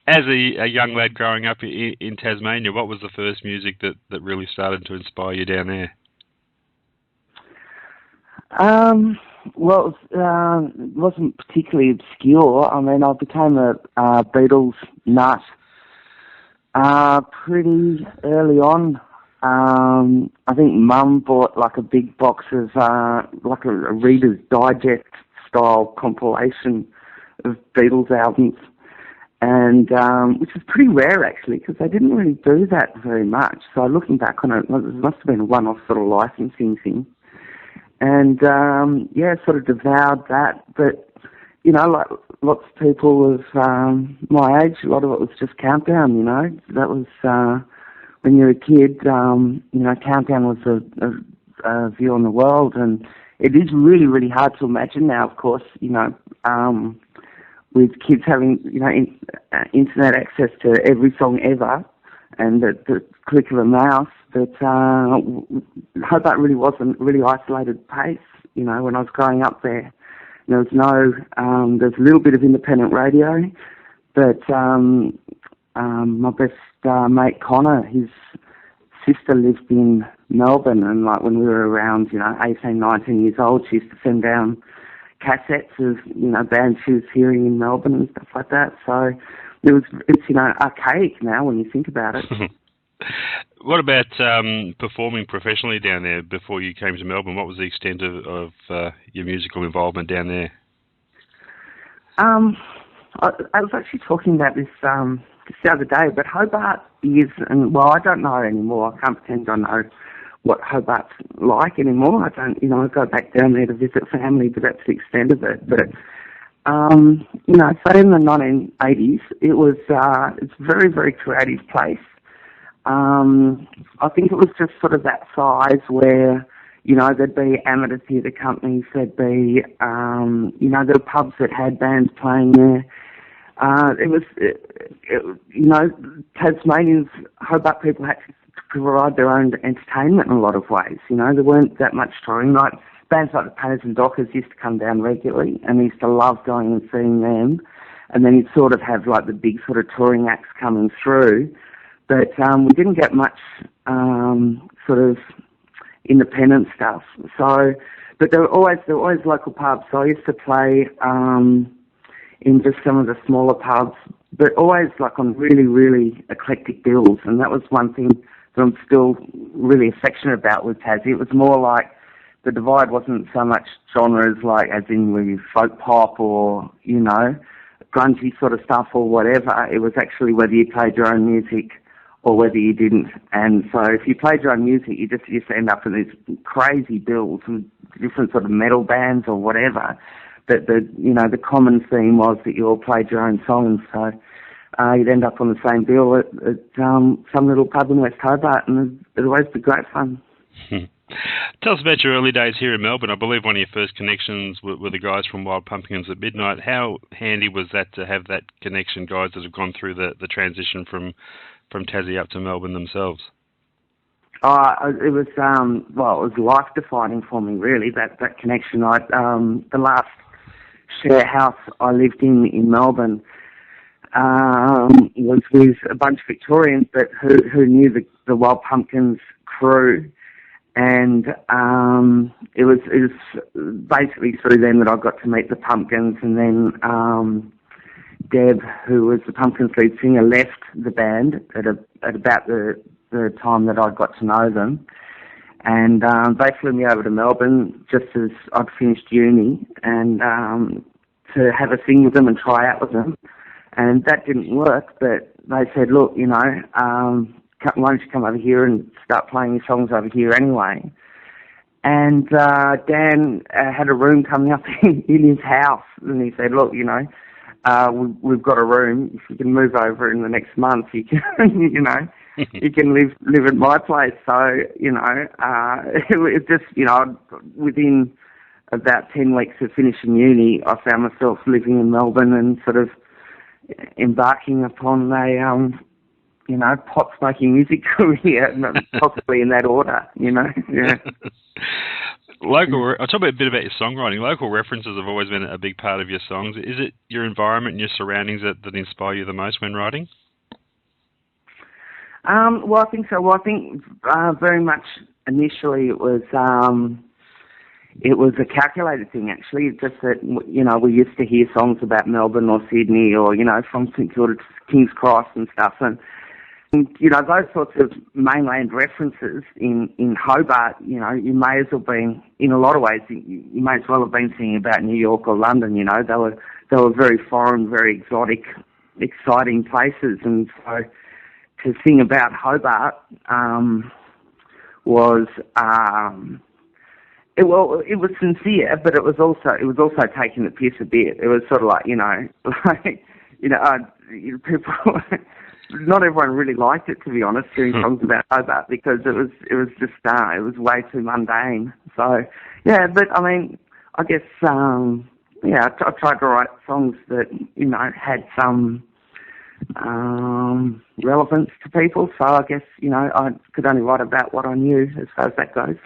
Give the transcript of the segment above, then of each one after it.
As a young lad growing up in Tasmania, what was the first music that really started to inspire you down there? Well, it wasn't particularly obscure. I mean, I became a Beatles nut pretty early on. I think Mum bought like a big box of like a Reader's Digest style compilation of Beatles albums, and which is pretty rare actually, because they didn't really do that very much. So looking back on it, it must have been a one-off sort of licensing thing. And, sort of devoured that. But, you know, like lots of people of my age, a lot of it was just Countdown, you know. That was, when you're a kid, Countdown was a view on the world. And it is really, really hard to imagine now, of course, you know, with kids having, you know, internet access to every song ever and the click of a mouse. But Hobart really wasn't really isolated place, you know, when I was growing up there. There was there's a little bit of independent radio, but my best mate Connor, his sister lived in Melbourne, and like when we were around, you know, 18, 19 years old, she used to send down cassettes of, you know, bands she was hearing in Melbourne and stuff like that. So it's, you know, archaic now when you think about it. What about performing professionally down there before you came to Melbourne? What was the extent of your musical involvement down there? I was actually talking about this the other day, but Hobart is, and well, I don't know anymore. I can't pretend I know what Hobart's like anymore. I don't, you know, I go back down there to visit family, but that's the extent of it. But you know, so in the 1980s, it's a very, very creative place. I think it was just sort of that size where, you know, there'd be amateur theatre companies, there'd be, you know, there were pubs that had bands playing there. You know, Tasmanians, Hobart people had to provide their own entertainment in a lot of ways. You know, there weren't that much touring. Like, bands like the Painters and Dockers used to come down regularly, and they used to love going and seeing them. And then you'd sort of have, like, the big sort of touring acts coming through. But we didn't get much sort of independent stuff. So, but there were always local pubs. So I used to play in just some of the smaller pubs, but always like on really, really eclectic bills. And that was one thing that I'm still really affectionate about with Tassie. It was more like the divide wasn't so much genres, like as in with folk pop or, you know, grungy sort of stuff or whatever. It was actually whether you played your own music or whether you didn't. And so if you played your own music, you just used to end up in these crazy bills with different sort of metal bands or whatever. But the common theme was that you all played your own songs. So you'd end up on the same bill at some little pub in West Hobart, and it'd always be great fun. Tell us about your early days here in Melbourne. I believe one of your first connections were the guys from Wild Pumpkins at Midnight. How handy was that to have that connection, guys that have gone through the transition from Tassie up to Melbourne themselves? It was it was life defining for me, really. That connection. The last share house I lived in Melbourne was with a bunch of Victorians, but who knew the Wild Pumpkins crew, and it was basically through them that I got to meet the Pumpkins, and then Deb, who was the Pumpkins lead singer, left the band at about the time that I got to know them, and they flew me over to Melbourne just as I'd finished uni, and to have a sing with them and try out with them, and that didn't work. But they said, look, you know, why don't you come over here and start playing your songs over here anyway? And Dan had a room coming up in his house, and he said, look, you know, we've got a room. If you can move over in the next month, you can, you know, you can live at my place. So, you know, it just, you know, within about 10 weeks of finishing uni, I found myself living in Melbourne and sort of embarking upon a, you know, pot-smoking music career, possibly in that order, you know. Yeah. I'll talk a bit about your songwriting. Local references have always been a big part of your songs. Is it your environment and your surroundings that inspire you the most when writing? Well, I think so. Well, I think very much initially it was a calculated thing, actually. It's just that, we used to hear songs about Melbourne or Sydney or, from St Kilda to King's Cross and stuff. And those sorts of mainland references in Hobart, you may as well been, in a lot of ways, you may as well have been singing about New York or London, They were very foreign, very exotic, exciting places. And so to sing about Hobart was... It was sincere, but it was also taking the piss a bit. It was sort of like, people. Not everyone really liked it, to be honest, hearing songs about Hobart, because it was way too mundane. So yeah, but I mean, I guess I tried to write songs that had some relevance to people. So I guess I could only write about what I knew as far as that goes.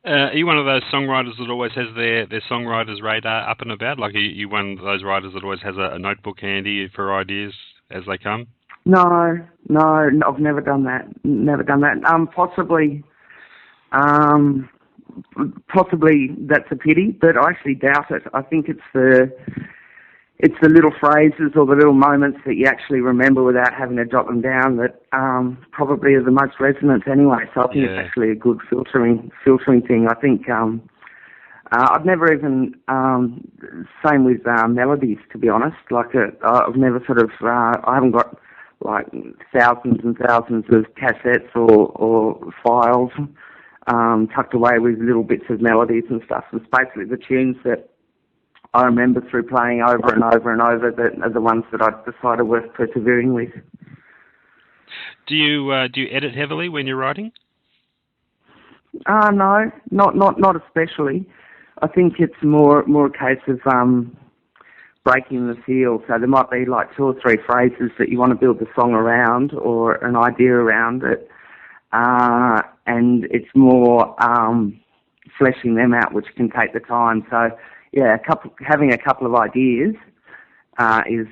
Are you one of those songwriters that always has their songwriter's radar up and about? Like, are you one of those writers that always has a notebook handy for ideas as they come? No, I've never done that. Possibly that's a pity, but I actually doubt it. I think it's the little phrases or the little moments that you actually remember without having to jot them down that probably are the most resonant anyway. So I think it's actually a good filtering thing. I think I've never even same with melodies, to be honest. Like I've never I haven't got like thousands and thousands of cassettes or files tucked away with little bits of melodies and stuff. It's basically the tunes that I remember through playing over and over and over that are the ones that I've decided worth persevering with. Do you edit heavily when you're writing? No, not especially. I think it's more a case of breaking the seal. So there might be like 2 or 3 phrases that you want to build the song around or an idea around it, and it's more fleshing them out, which can take the time. So yeah, having a couple of ideas is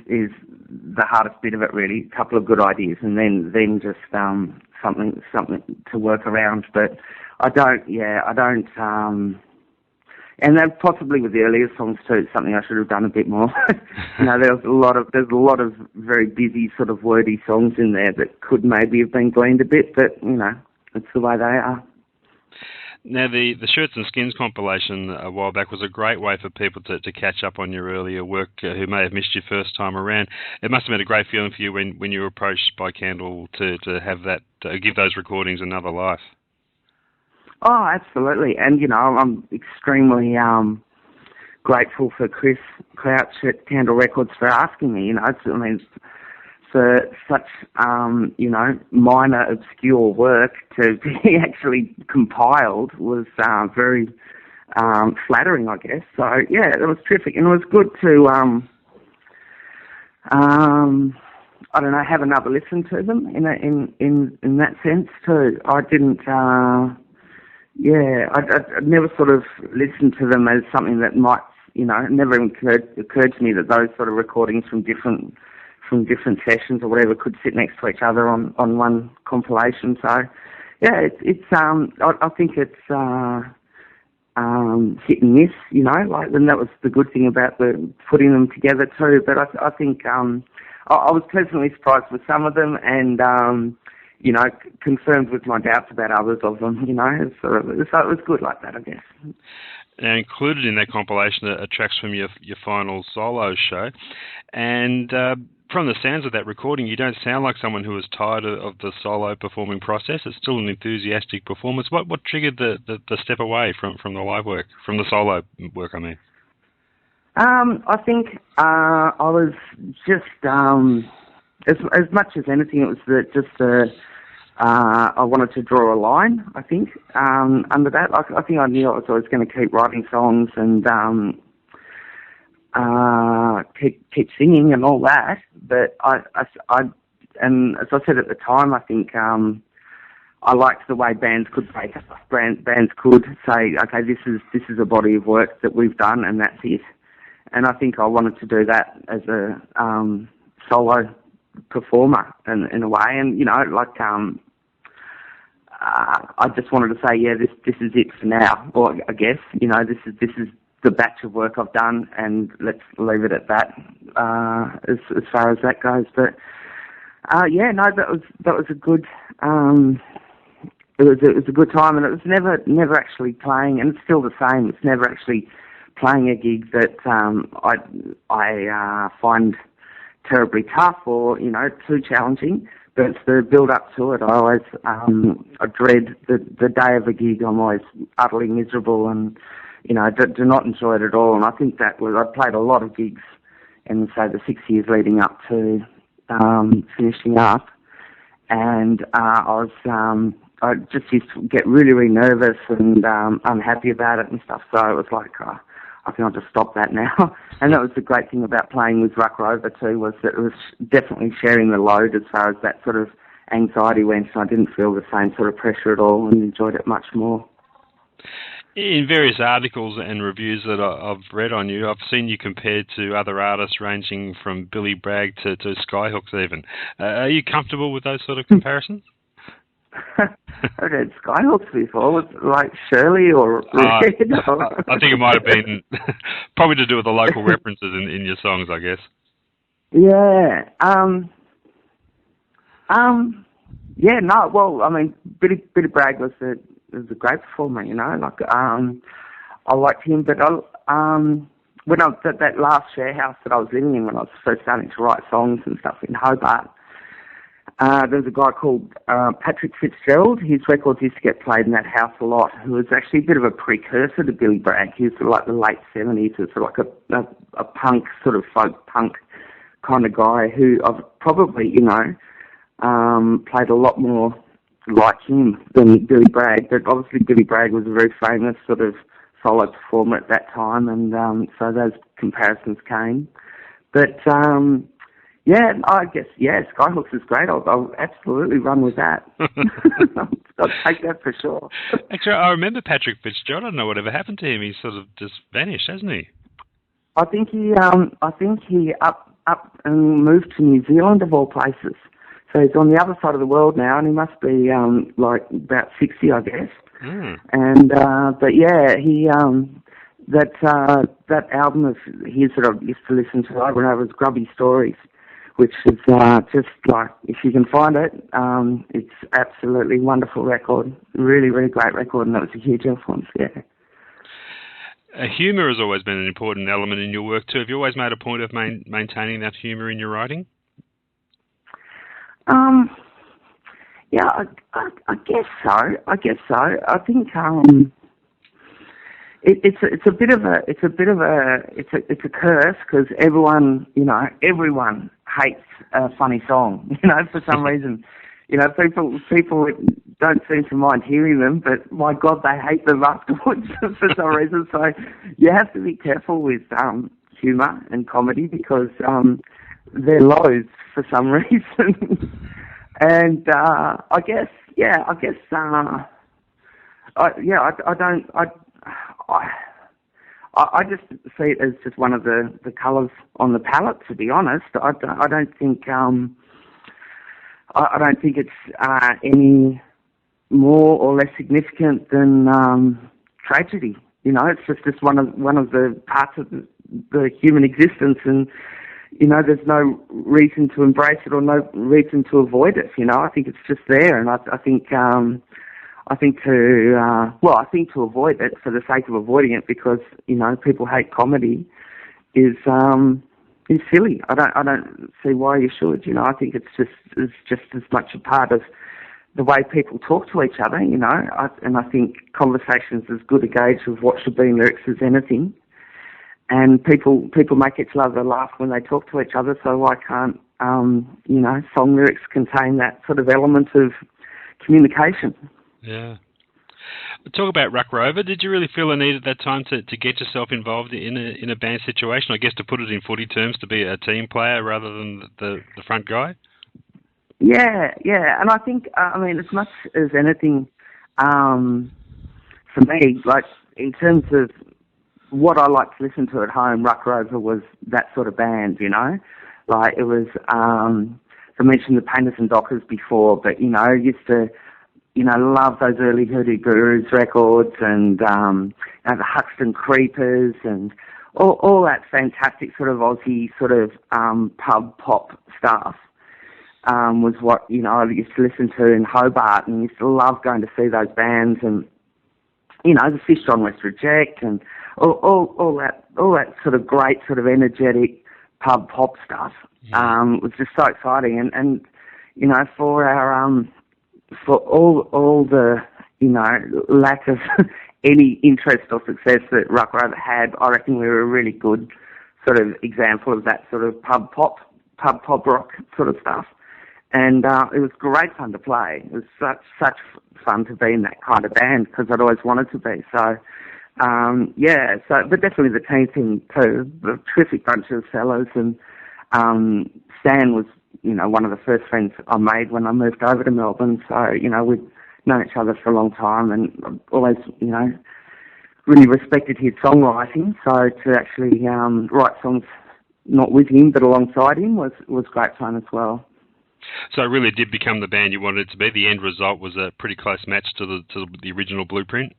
the hardest bit of it, really. A couple of good ideas, and then just something to work around. But I don't. And then possibly with the earlier songs too, it's something I should have done a bit more. There's a lot of very busy sort of wordy songs in there that could maybe have been gleaned a bit, but it's the way they are. Now, the Shirts and Skins compilation a while back was a great way for people to catch up on your earlier work who may have missed you first time around. It must have been a great feeling for you when you were approached by Kendall to have that, give those recordings another life. Oh, absolutely. And, I'm extremely grateful for Chris Crouch at Candle Records for asking me. For such, minor, obscure work to be actually compiled was very flattering, I guess. So, yeah, it was terrific. And it was good to, have another listen to them in that sense, too. I didn't... I'd never sort of listened to them as something that might, it never even occurred to me that those sort of recordings from different sessions or whatever could sit next to each other on one compilation. So, yeah, it's I think it's hit and miss, and that was the good thing about putting them together too. But I think I was pleasantly surprised with some of them and. Confirmed with my doubts about others of them, so it was good like that, I guess. Now, included in that compilation are tracks from your final solo show, and from the sounds of that recording, you don't sound like someone who is tired of the solo performing process. It's still an enthusiastic performance. What triggered the step away from the live work, from the solo work, I mean? I think I was just... As much as anything, it was I wanted to draw a line, I think, under that. I think I knew I was always going to keep writing songs and keep singing and all that. But I and as I said at the time, I think I liked the way bands could break up. Bands could say, okay, this is a body of work that we've done, and that's it. And I think I wanted to do that as a solo performer in a way. And I just wanted to say, yeah, this is it for now. Or I guess this is the batch of work I've done, and let's leave it at that as far as that goes. But that was a good. It was a good time, and it was never actually playing, and it's still the same. It's never actually playing a gig that I find terribly tough or too challenging. But it's the build up to it. I always I dread the day of a gig. I'm always utterly miserable and do not enjoy it at all. And I think I played a lot of gigs in say the 6 years leading up to finishing up, and I just used to get really, really nervous and unhappy about it and stuff. So it was like, I think I'll just stop that now. And that was the great thing about playing with Ruck Rover too, was that it was definitely sharing the load as far as that sort of anxiety went. So I didn't feel the same sort of pressure at all and enjoyed it much more. In various articles and reviews that I've read on you, I've seen you compared to other artists ranging from Billy Bragg to Skyhooks even. Are you comfortable with those sort of comparisons? I've read Skyhooks before, with like Shirley or Red. I think it might have been probably to do with the local references in your songs, I guess. Yeah. Yeah. No. Well, I mean, Billy Bragg was a great performer. I liked him, but when I was at that last share house that I was living in when I was first starting to write songs and stuff in Hobart. There was a guy called Patrick Fitzgerald. His records used to get played in that house a lot, who was actually a bit of a precursor to Billy Bragg. He was sort of like the late 70s, sort of like a punk, sort of folk punk kind of guy who I've probably, played a lot more like him than Billy Bragg. But obviously Billy Bragg was a very famous sort of solo performer at that time, and so those comparisons came. But yeah, I guess, Skyhooks is great. I'll absolutely run with that. I'll take that for sure. Actually, I remember Patrick Fitzgerald. I don't know whatever happened to him. He sort of just vanished, hasn't he? I think he up and moved to New Zealand of all places. So he's on the other side of the world now, and he must be like about 60, I guess. Mm. And but yeah, he that album of his that I used to listen to over and over was Grubby Stories, which is just like, if you can find it, it's absolutely wonderful record. Really, really great record, and that was a huge influence, yeah. Humour has always been an important element in your work too. Have you always made a point of maintaining that humour in your writing? Yeah, I guess so. I think it's a curse because everyone hates a funny song, for some reason. People don't seem to mind hearing them, but my God, they hate them afterwards for some reason. So you have to be careful with humour and comedy because they're loathed for some reason. And I just see it as just one of the colours on the palette. To be honest, I don't think it's any more or less significant than tragedy. It's just one of the parts of the human existence, and there's no reason to embrace it or no reason to avoid it. I think it's just there, and I think to avoid it for the sake of avoiding it because people hate comedy is silly. I don't see why you should. I think it's just as much a part of the way people talk to each other. And I think conversation's as good a gauge of what should be in lyrics as anything. And people make each other laugh when they talk to each other. So why can't song lyrics contain that sort of element of communication? Yeah. Talk about Ruck Rover. Did you really feel a need at that time to get yourself involved in a band situation? I guess to put it in footy terms, to be a team player rather than the front guy. yeah, and I think I mean, as much as anything, for me, like in terms of what I like to listen to at home, Ruck Rover was that sort of band, you know. Like it was, I mentioned the Painters and Dockers before, but you know, I used to, you know, love those early Hoodoo Gurus records and you know, the Huxton Creepers and all that fantastic sort of Aussie sort of pub pop stuff. Was what, you know, I used to listen to in Hobart, and used to love going to see those bands, and you know, the Fish on West Reject and all that sort of great sort of energetic pub pop stuff. Was just so exciting, and you know, for our for all the, you know, lack of any interest or success that Ruck Rover had, I reckon we were a really good sort of example of that sort of pub pop rock sort of stuff. And it was great fun to play. It was such fun to be in that kind of band, because I'd always wanted to be. So, yeah, but definitely the team thing too. A terrific bunch of fellas, and Stan was, you know, one of the first friends I made when I moved over to Melbourne. So, you know, we'd known each other for a long time, and I've always, you know, really respected his songwriting. So to actually write songs not with him but alongside him was great fun as well. So it really did become the band you wanted it to be. The end result was a pretty close match to the original blueprint.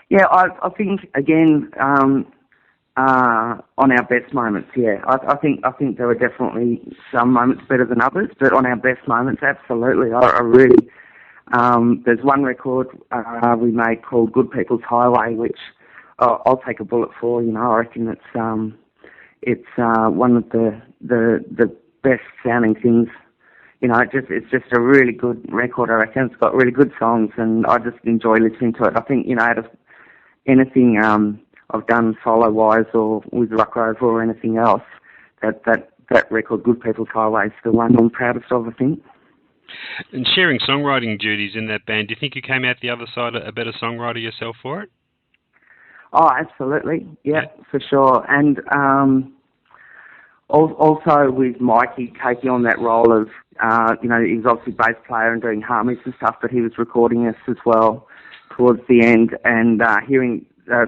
Yeah, I think again on our best moments. Yeah, I think there were definitely some moments better than others, but on our best moments, absolutely. I really there's one record we made called Good People's Highway, which I'll take a bullet for. You know, I reckon it's one of the best sounding things. You know, it's just a really good record, I reckon. It's got really good songs, and I just enjoy listening to it. I think, you know, out of anything I've done solo-wise or with Ruck Rover or anything else, that record, Good People's Highway, is the one I'm proudest of, I think. And sharing songwriting duties in that band, do you think you came out the other side a better songwriter yourself for it? Oh, absolutely. Yeah, for sure. And also with Mikey taking on that role of, you know, he was obviously bass player and doing harmonies and stuff, but he was recording us as well towards the end, and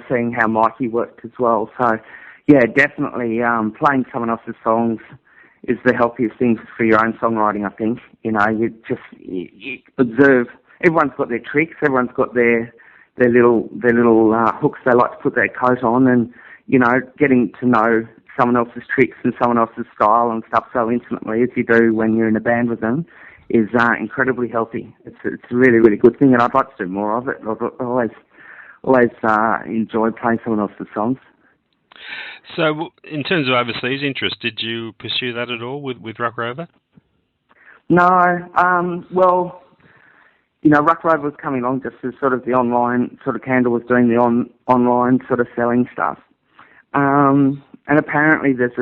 seeing how Mikey worked as well. So, yeah, definitely playing someone else's songs is the healthiest thing for your own songwriting, I think. You know, you observe. Everyone's got their tricks. Everyone's got their little hooks they like to put their coat on, and, you know, getting to know someone else's tricks and someone else's style and stuff so intimately as you do when you're in a band with them is incredibly healthy. It's a really, really good thing, and I'd like to do more of it. I've always enjoyed playing someone else's songs. So, in terms of overseas interest, did you pursue that at all with Ruck Rover? No. Well, you know, Ruck Rover was coming along just as sort of the online, sort of Candle was doing the online sort of selling stuff. And apparently there's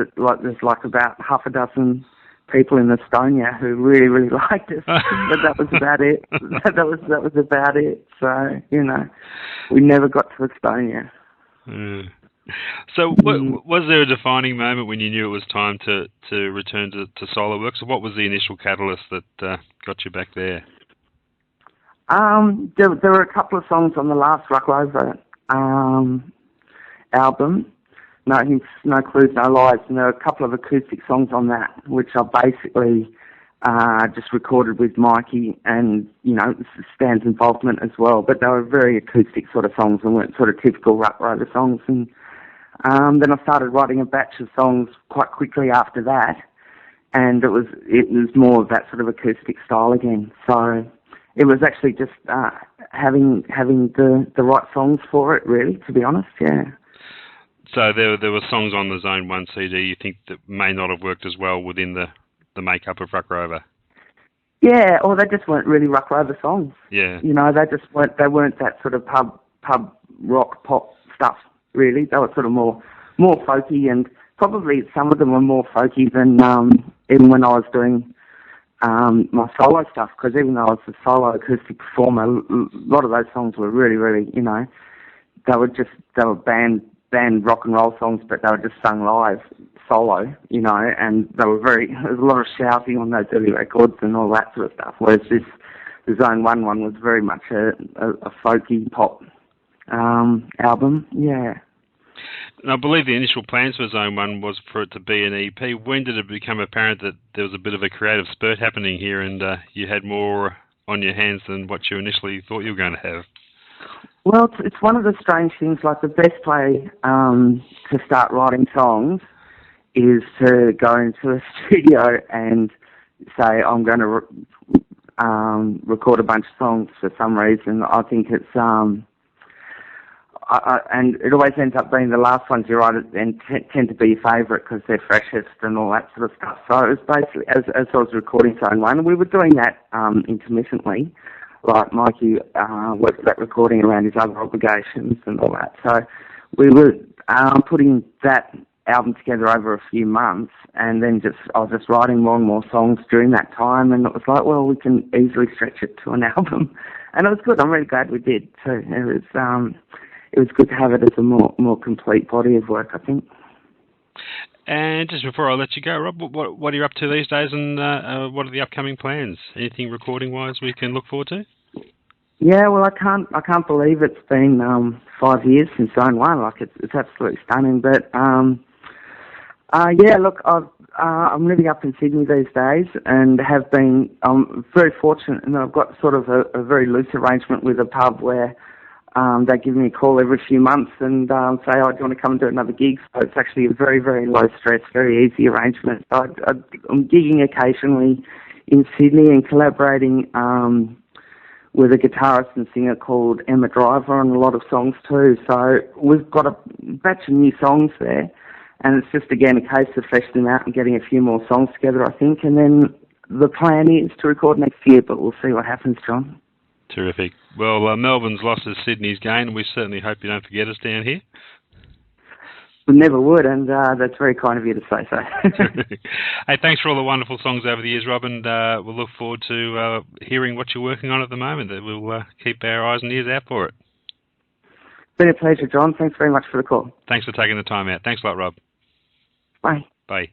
about half a dozen people in Estonia who really, really liked us. But that was about it. That was about it. So, you know, we never got to Estonia. Mm. So was there a defining moment when you knew it was time to return to solo work? So what was the initial catalyst that got you back there? There were a couple of songs on the last Ruck Rover album. No Hints, No Clues, No Lies, and there are a couple of acoustic songs on that, which I basically just recorded with Mikey and, you know, Stan's involvement as well, but they were very acoustic sort of songs and weren't sort of typical Ruck Rover songs. And then I started writing a batch of songs quite quickly after that, and it was more of that sort of acoustic style again. So it was actually just having the right songs for it, really, to be honest, yeah. So there were songs on the Zone 1 CD you think that may not have worked as well within the makeup of Ruck Rover? Yeah, or they just weren't really Ruck Rover songs. Yeah. You know, they weren't that sort of pub rock pop stuff, really. They were sort of more folky, and probably some of them were more folky than even when I was doing my solo stuff, because even though I was a solo acoustic performer, a lot of those songs were really, really, you know, they were band band rock and roll songs, but they were just sung live, solo, you know, and there was a lot of shouting on those early records and all that sort of stuff, whereas the Zone 1 one was very much a folky pop album, yeah. And I believe the initial plans for Zone 1 was for it to be an EP. When did it become apparent that there was a bit of a creative spurt happening here and you had more on your hands than what you initially thought you were going to have? Well, it's one of the strange things, like the best way to start writing songs is to go into a studio and say, I'm going to record a bunch of songs for some reason. I think it's... and it always ends up being the last ones you write and tend to be your favourite because they're freshest and all that sort of stuff. So it was basically, as I was recording Zone 1, we were doing that intermittently. Like Mikey worked that recording around his other obligations and all that. So we were putting that album together over a few months, and then I was just writing more and more songs during that time, and it was like, well, we can easily stretch it to an album. And it was good. I'm really glad we did too. It was good to have it as a more complete body of work, I think. And just before I let you go, Rob, what are you up to these days, and what are the upcoming plans? Anything recording-wise we can look forward to? Yeah, well, I can't believe it's been 5 years since Zone 1. Like, it's absolutely stunning. But yeah, look, I'm living up in Sydney these days, and have been. I'm very fortunate, and I've got sort of a very loose arrangement with a pub where they give me a call every few months and say, oh, do you want to come and do another gig? So it's actually a very, very low stress, very easy arrangement. So I'm gigging occasionally in Sydney and collaborating with a guitarist and singer called Emma Driver on a lot of songs too. So we've got a batch of new songs there, and it's just, again, a case of fleshing them out and getting a few more songs together, I think. And then the plan is to record next year, but we'll see what happens, John. Terrific. Well, Melbourne's loss is Sydney's gain. We certainly hope you don't forget us down here. We never would, and that's very kind of you to say so. Hey, thanks for all the wonderful songs over the years, Rob, and we'll look forward to hearing what you're working on at the moment. We'll keep our eyes and ears out for it. It's been a pleasure, John. Thanks very much for the call. Thanks for taking the time out. Thanks a lot, Rob. Bye. Bye.